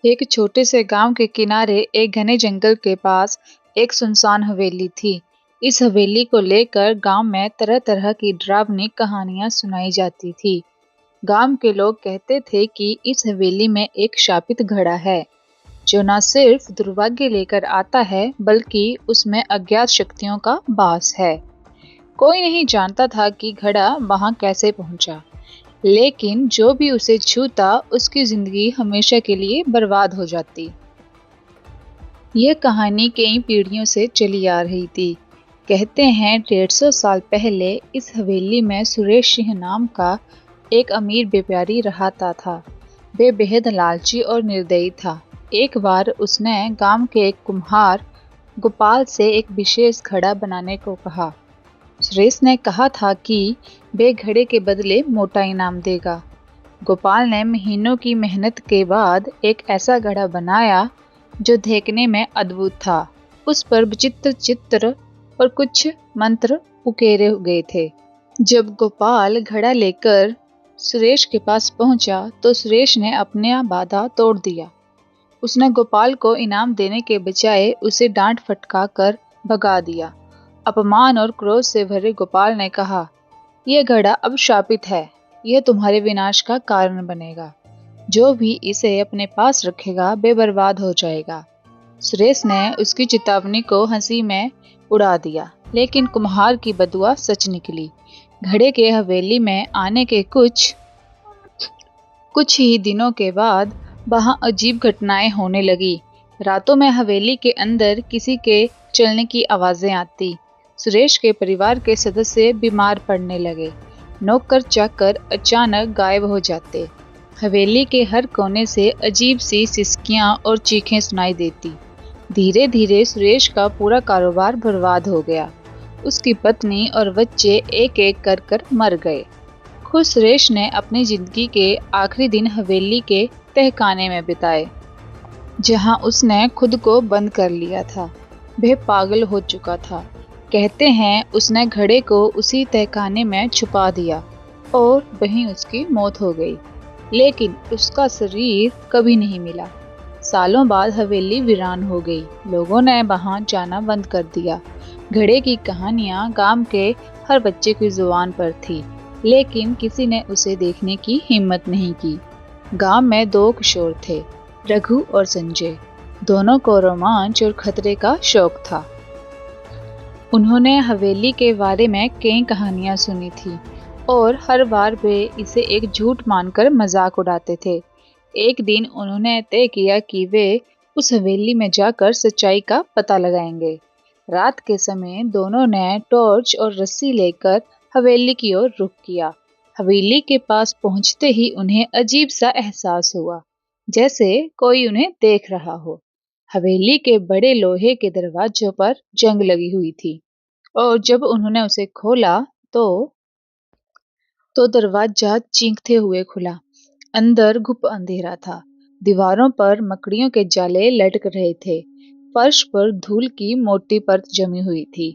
एक छोटे से गांव के किनारे एक घने जंगल के पास एक सुनसान हवेली थी। इस हवेली को लेकर गांव में तरह तरह की डरावनी कहानियां सुनाई जाती थी। गांव के लोग कहते थे कि इस हवेली में एक शापित घड़ा है जो न सिर्फ दुर्भाग्य लेकर आता है बल्कि उसमें अज्ञात शक्तियों का वास है। कोई नहीं जानता था कि घड़ा वहां कैसे पहुंचा, लेकिन जो भी उसे छूता उसकी जिंदगी हमेशा के लिए बर्बाद हो जाती। यह कहानी कई पीढ़ियों से चली आ रही थी। कहते हैं 150 साल पहले इस हवेली में सुरेश सिंह नाम का एक अमीर व्यापारी रहता था। वे बेहद लालची और निर्दयी था। एक बार उसने गांव के एक कुम्हार गोपाल से एक विशेष घड़ा बनाने को कहा। सुरेश ने कहा था कि वे घड़े के बदले मोटा इनाम देगा। गोपाल ने महीनों की मेहनत के बाद एक ऐसा घड़ा बनाया जो देखने में अद्भुत था। उस पर विचित्र चित्र और कुछ मंत्र उकेरे गए थे। जब गोपाल घड़ा लेकर सुरेश के पास पहुंचा तो सुरेश ने अपना वादा तोड़ दिया। उसने गोपाल को इनाम देने के बजाय उसे डांट फटका कर भगा दिया। अपमान और क्रोध से भरे गोपाल ने कहा, यह घड़ा अब शापित है, यह तुम्हारे विनाश का कारण बनेगा। जो भी इसे अपने पास रखेगा वे बर्बाद हो जाएगा। सुरेश ने उसकी चेतावनी को हंसी में उड़ा दिया, लेकिन कुम्हार की बदुआ सच निकली। घड़े के हवेली में आने के कुछ ही दिनों के बाद वहां अजीब घटनाएं होने लगी। रातों में हवेली के अंदर किसी के चलने की आवाजें आती। सुरेश के परिवार के सदस्य बीमार पड़ने लगे। नौकर चाकर अचानक गायब हो जाते। हवेली के हर कोने से अजीब सी सिसकियां और चीखें सुनाई देती। धीरे धीरे सुरेश का पूरा कारोबार बर्बाद हो गया। उसकी पत्नी और बच्चे एक एक कर मर गए। खुद सुरेश ने अपनी जिंदगी के आखिरी दिन हवेली के तहखाने में बिताए, जहां उसने खुद को बंद कर लिया था। वह पागल हो चुका था। कहते हैं उसने घड़े को उसी तहखाने में छुपा दिया और वहीं उसकी मौत हो गई, लेकिन उसका शरीर कभी नहीं मिला। सालों बाद हवेली वीरान हो गई। लोगों ने वहां जाना बंद कर दिया। घड़े की कहानियां गांव के हर बच्चे की जुबान पर थी, लेकिन किसी ने उसे देखने की हिम्मत नहीं की। गांव में दो किशोर थे, रघु और संजय। दोनों को रोमांच और खतरे का शौक था। उन्होंने हवेली के बारे में कई कहानियां सुनी थी और हर बार वे इसे एक झूठ मानकर मजाक उड़ाते थे। एक दिन उन्होंने तय किया कि वे उस हवेली में जाकर सच्चाई का पता लगाएंगे। रात के समय दोनों ने टॉर्च और रस्सी लेकर हवेली की ओर रुख किया। हवेली के पास पहुंचते ही उन्हें अजीब सा एहसास हुआ, जैसे कोई उन्हें देख रहा हो। हवेली के बड़े लोहे के दरवाजों पर जंग लगी हुई थी और जब उन्होंने उसे खोला तो दरवाजा चींखते हुए खुला। अंदर घुप अंधेरा था। दीवारों पर मकड़ियों के जाले लटक रहे थे। फर्श पर धूल की मोटी परत जमी हुई थी।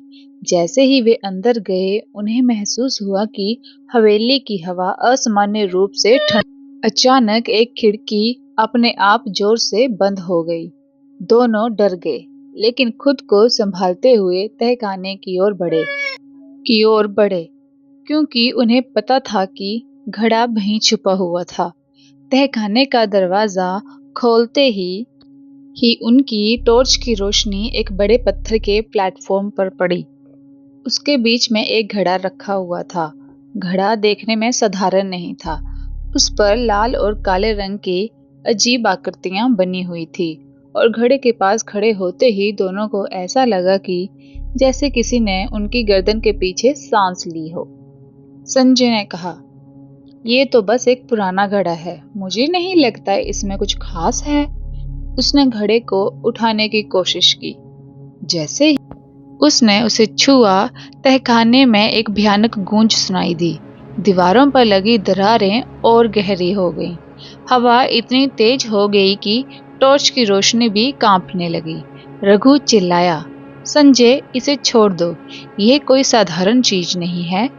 जैसे ही वे अंदर गए उन्हें महसूस हुआ कि हवेली की हवा असामान्य रूप से ठंडी। अचानक एक खिड़की अपने आप जोर से बंद हो गई। दोनों डर गए, लेकिन खुद को संभालते हुए तहखाने की ओर बढ़े, क्योंकि उन्हें पता था कि घड़ा वहीं छुपा हुआ था। तहखाने का दरवाजा खोलते ही उनकी टॉर्च की रोशनी एक बड़े पत्थर के प्लेटफॉर्म पर पड़ी। उसके बीच में एक घड़ा रखा हुआ था। घड़ा देखने में साधारण नहीं था। उस पर लाल और काले रंग की अजीब आकृतियां बनी हुई थी और घड़े के पास खड़े होते ही दोनों को ऐसा लगा कि जैसे किसी ने उनकी गर्दन के पीछे सांस ली हो। संजय ने कहा, ये तो बस एक पुराना घड़ा है, मुझे नहीं लगता इसमें कुछ खास है। उसने घड़े को उठाने की कोशिश की। जैसे ही उसने उसे छुआ, तहखाने में एक भयानक गूंज सुनाई दी। दीवारों पर लगी दरारें और गहरी हो गईं। हवा इतनी तेज हो गई कि टॉर्च की रोशनी भी कांपने लगी। रघु चिल्लाया, संजय इसे छोड़ दो, यह कोई साधारण चीज नहीं है।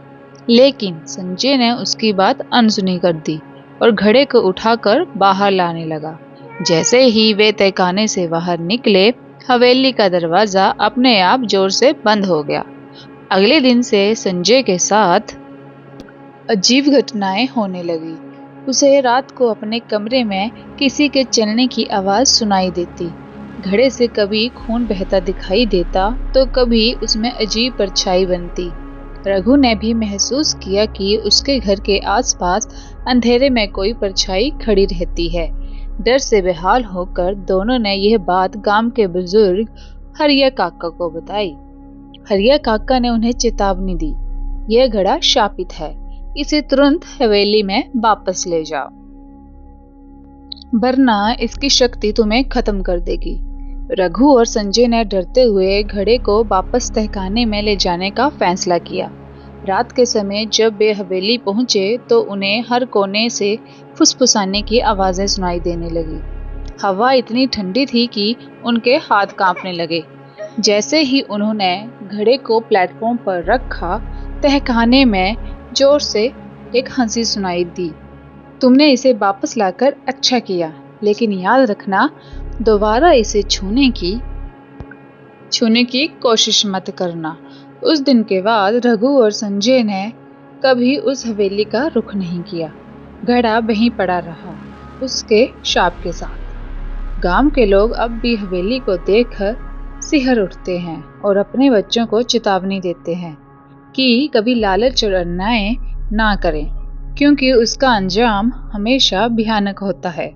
लेकिन संजय ने उसकी बात अनसुनी कर दी और घड़े को उठाकर बाहर लाने लगा। जैसे ही वे तहखाने से बाहर निकले, हवेली का दरवाजा अपने आप जोर से बंद हो गया। अगले दिन से संजय के साथ अजीब घटनाएं होने लगी। उसे रात को अपने कमरे में किसी के चलने की आवाज सुनाई देती। घड़े से कभी खून बहता दिखाई देता तो कभी उसमें अजीब परछाई बनती। रघु ने भी महसूस किया कि उसके घर के आसपास अंधेरे में कोई परछाई खड़ी रहती है। डर से बेहाल होकर दोनों ने यह बात गांव के बुजुर्ग हरिया काका को बताई। हरिया काका ने उन्हें चेतावनी दी, यह घड़ा शापित है, इसे तुरंत हवेली में वापस ले जाओ, वरना इसकी शक्ति तुम्हें खत्म कर देगी। रघु और संजय ने डरते हुए घड़े को वापस तहखाने में ले जाने का फैसला किया। रात के समय जब वे हवेली पहुंचे तो उन्हें हर कोने से फुसफुसाने की आवाजें सुनाई देने लगी। हवा इतनी ठंडी थी कि उनके हाथ कांपने लगे। जैसे ही उन्होंने घड़े को प्लेटफॉर्म पर रखा, तहखाने में जोर से एक हंसी सुनाई दी। तुमने इसे वापस लाकर अच्छा किया, लेकिन याद रखना, दोबारा इसे छूने की कोशिश मत करना। उस दिन के बाद रघु और संजय ने कभी उस हवेली का रुख नहीं किया। घड़ा वहीं पड़ा रहा, उसके शाप के साथ। गांव के लोग अब भी हवेली को देखकर सिहर उठते हैं और अपने बच्चों को चेतावनी देते हैं कि कभी लालच और अन्याय ना करें, क्योंकि उसका अंजाम हमेशा भयानक होता है।